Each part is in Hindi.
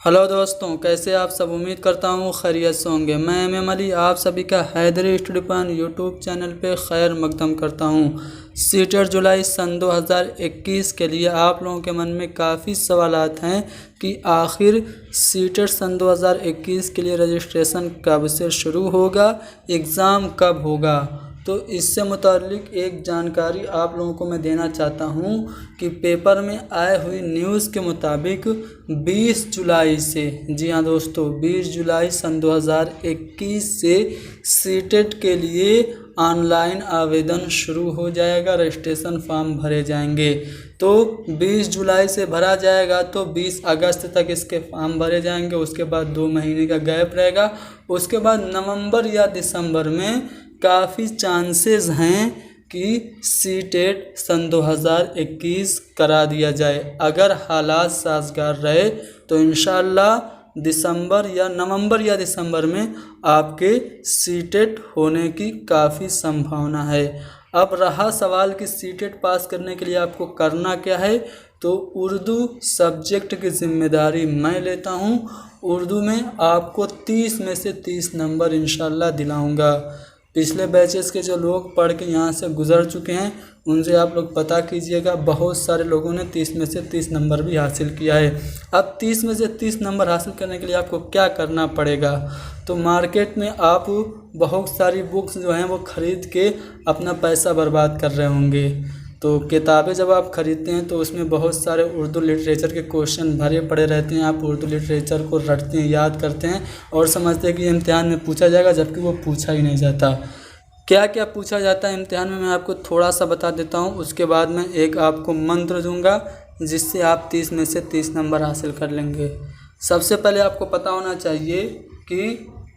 हेलो दोस्तों, कैसे आप सब। उम्मीद करता हूँ खैरियत से होंगे। मैं एम अली आप सभी का Haidari study point YouTube channel पे खैर मकदम करता हूँ। सीटेट जुलाई सन 2021 के लिए आप लोगों के मन में काफ़ी सवालात हैं कि आखिर सीटेट सन 2021 के लिए रजिस्ट्रेशन कब से शुरू होगा, एग्ज़ाम कब होगा। तो इससे मुताल्लिक एक जानकारी आप लोगों को मैं देना चाहता हूँ कि पेपर में आए हुई न्यूज़ के मुताबिक 20 जुलाई से, जी हाँ दोस्तों, 20 जुलाई सन 2021 से सीटेट के लिए ऑनलाइन आवेदन शुरू हो जाएगा। रजिस्ट्रेशन फॉर्म भरे जाएंगे। तो 20 जुलाई से भरा जाएगा तो 20 अगस्त तक इसके फॉर्म भरे जाएंगे। उसके बाद 2 महीने का गैप रहेगा। उसके बाद नवंबर या दिसंबर में काफ़ी चांसेस हैं कि सीटेट सन 2021 करा दिया जाए। अगर हालात साजगार रहे तो इंशाअल्लाह नवंबर या दिसंबर में आपके सीटेट होने की काफ़ी संभावना है। अब रहा सवाल कि सीटेट पास करने के लिए आपको करना क्या है, तो उर्दू सब्जेक्ट की जिम्मेदारी मैं लेता हूँ। उर्दू में आपको 30 में से 30 नंबर इंशाअल्लाह दिलाऊंगा। पिछले बैचेस के जो लोग पढ़ के यहाँ से गुजर चुके हैं उनसे आप लोग पता कीजिएगा, बहुत सारे लोगों ने 30 में से 30 नंबर भी हासिल किया है। अब 30 में से 30 नंबर हासिल करने के लिए आपको क्या करना पड़ेगा, तो मार्केट में आप बहुत सारी बुक्स जो हैं वो ख़रीद के अपना पैसा बर्बाद कर रहे होंगे। तो किताबें जब आप ख़रीदते हैं तो उसमें बहुत सारे उर्दू लिटरेचर के क्वेश्चन भरे पड़े रहते हैं। आप उर्दू लिटरेचर को रटते हैं, याद करते हैं और समझते हैं कि इम्तिहान में पूछा जाएगा, जबकि वो पूछा ही नहीं जाता। क्या क्या पूछा जाता है इम्तिहान में, मैं आपको थोड़ा सा बता देता हूँ। उसके बाद मैं एक आपको मंत्र दूंगा जिससे आप 30 में से 30 नंबर हासिल कर लेंगे। सबसे पहले आपको पता होना चाहिए कि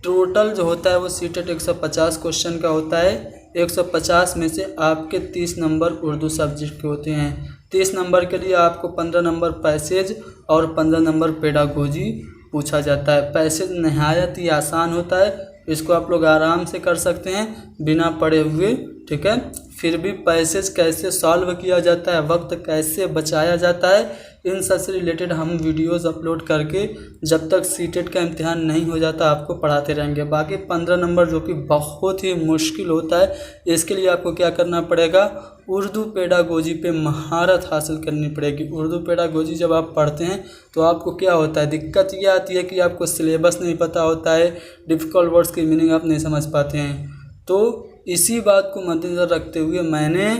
टोटल जो होता है वो सीटेट 150 क्वेश्चन का होता है। 150 में से आपके 30 नंबर उर्दू सब्जेक्ट के होते हैं। 30 नंबर के लिए आपको 15 नंबर पैसेज और 15 नंबर पेडागोजी पूछा जाता है। पैसेज नहायत ही आसान होता है, इसको आप लोग आराम से कर सकते हैं बिना पढ़े हुए, ठीक है। फिर भी पैसेज कैसे सॉल्व किया जाता है, वक्त कैसे बचाया जाता है, इन सब से रिलेटेड हम वीडियोस अपलोड करके जब तक सीटेट का इम्तिहान नहीं हो जाता आपको पढ़ाते रहेंगे। बाकी 15 नंबर जो कि बहुत ही मुश्किल होता है, इसके लिए आपको क्या करना पड़ेगा, उर्दू पेडागोजी पे महारत हासिल करनी पड़ेगी। उर्दू पेडागोजी जब आप पढ़ते हैं तो आपको क्या होता है, दिक्कत ये आती है कि आपको सिलेबस नहीं पता होता है, डिफ़िकल्ट वर्ड्स की मीनिंग आप नहीं समझ पाते हैं। तो इसी बात को मद्देनज़र रखते हुए मैंने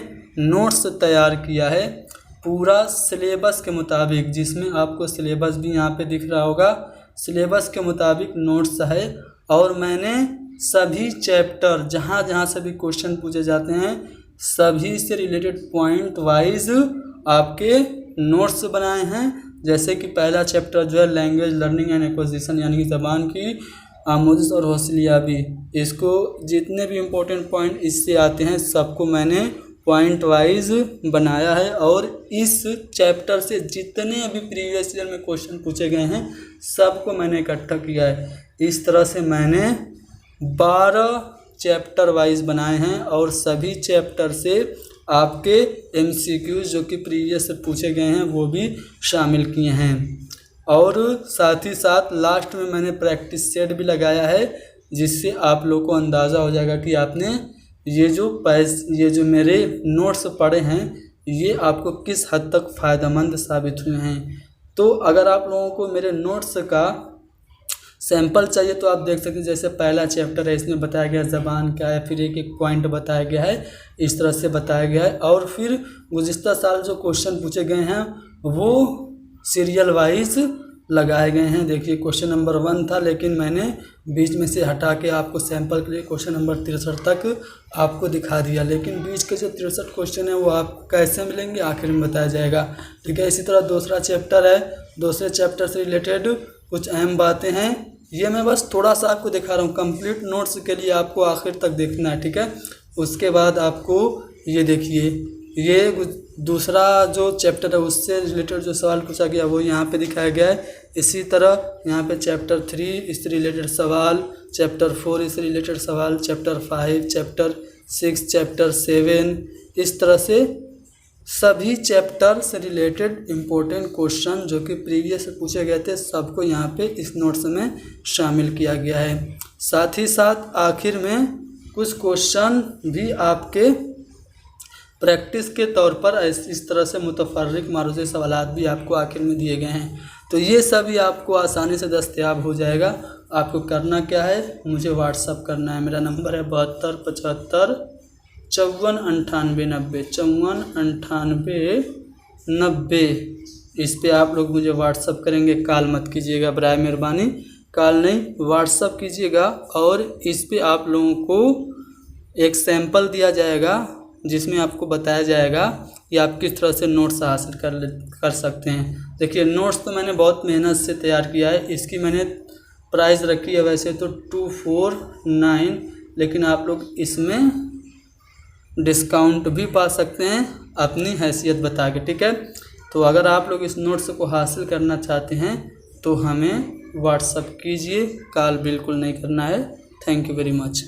नोट्स तैयार किया है पूरा सिलेबस के मुताबिक, जिसमें आपको सिलेबस भी यहाँ पे दिख रहा होगा। सिलेबस के मुताबिक नोट्स है और मैंने सभी चैप्टर जहाँ जहाँ से भी क्वेश्चन पूछे जाते हैं सभी से रिलेटेड पॉइंट वाइज आपके नोट्स बनाए हैं। जैसे कि पहला चैप्टर जो है लैंग्वेज लर्निंग एंड एक्विजिशन, यानी कि ज़बान की आमोज़ और हौसलियाबी, इसको जितने भी इम्पोर्टेंट पॉइंट इससे आते हैं सबको मैंने पॉइंट वाइज बनाया है। और इस चैप्टर से जितने भी प्रीवियस ईयर में क्वेश्चन पूछे गए हैं सबको मैंने इकट्ठा किया है। इस तरह से मैंने 12 चैप्टर वाइज बनाए हैं और सभी चैप्टर से आपके MCQs जो कि प्रीवियस से पूछे गए हैं वो भी शामिल किए हैं। और साथ ही साथ लास्ट में मैंने प्रैक्टिस सेट भी लगाया है, जिससे आप लोग को अंदाज़ा हो जाएगा कि आपने ये जो मेरे नोट्स पढ़े हैं ये आपको किस हद तक फ़ायदेमंद साबित हुए हैं। तो अगर आप लोगों को मेरे नोट्स का सैंपल चाहिए तो आप देख सकते हैं। जैसे पहला चैप्टर है, इसमें बताया गया ज़बान क्या है, फिर एक एक पॉइंट बताया गया है, इस तरह से बताया गया है। और फिर गुज़िश्ता साल जो क्वेश्चन पूछे गए हैं वो सीरियल वाइज लगाए गए हैं। देखिए क्वेश्चन नंबर 1 था, लेकिन मैंने बीच में से हटा के आपको सैंपल के लिए क्वेश्चन नंबर 63 तक आपको दिखा दिया। लेकिन बीच के जो 63 क्वेश्चन है वो आपको कैसे मिलेंगे आखिर में बताया जाएगा, ठीक है। इसी तरह दूसरा चैप्टर है, दूसरे चैप्टर से रिलेटेड कुछ अहम बातें हैं, ये मैं बस थोड़ा सा आपको दिखा रहा हूँ। कंप्लीट नोट्स के लिए आपको आखिर तक देखना है, ठीक है। उसके बाद आपको ये देखिए, ये दूसरा जो चैप्टर है उससे रिलेटेड जो सवाल पूछा गया वो यहाँ पे दिखाया गया है। इसी तरह यहाँ पे चैप्टर 3 इससे रिलेटेड सवाल, चैप्टर 4 इससे रिलेटेड सवाल, चैप्टर 5, चैप्टर 6, चैप्टर 7, इस तरह से सभी चैप्टर से रिलेटेड इम्पोर्टेंट क्वेश्चन जो कि प्रीवियस पूछे गए थे सबको यहाँ पे इस नोट्स में शामिल किया गया है। साथ ही साथ आखिर में कुछ क्वेश्चन भी आपके प्रैक्टिस के तौर पर इस तरह से मुतफर्रिक मारूजी सवालात भी आपको आखिर में दिए गए हैं। तो ये सभी आपको आसानी से दस्तयाब हो जाएगा। आपको करना क्या है, मुझे व्हाट्सअप करना है। मेरा नंबर है 7275 549890। इस पे आप लोग मुझे व्हाट्सअप करेंगे। कॉल मत कीजिएगा बराए मेहरबानी, कॉल नहीं व्हाट्सअप कीजिएगा। और इस पे आप लोगों को एक सैंपल दिया जाएगा जिसमें आपको बताया जाएगा कि आप किस तरह से नोट्स हासिल कर सकते हैं। देखिए नोट्स तो मैंने बहुत मेहनत से तैयार किया है। इसकी मैंने प्राइस रखी है वैसे तो 249, लेकिन आप लोग इसमें डिस्काउंट भी पा सकते हैं अपनी हैसियत बता के, ठीक है। तो अगर आप लोग इस नोट्स को हासिल करना चाहते हैं तो हमें व्हाट्सअप कीजिए, कॉल बिल्कुल नहीं करना है। Thank you very much.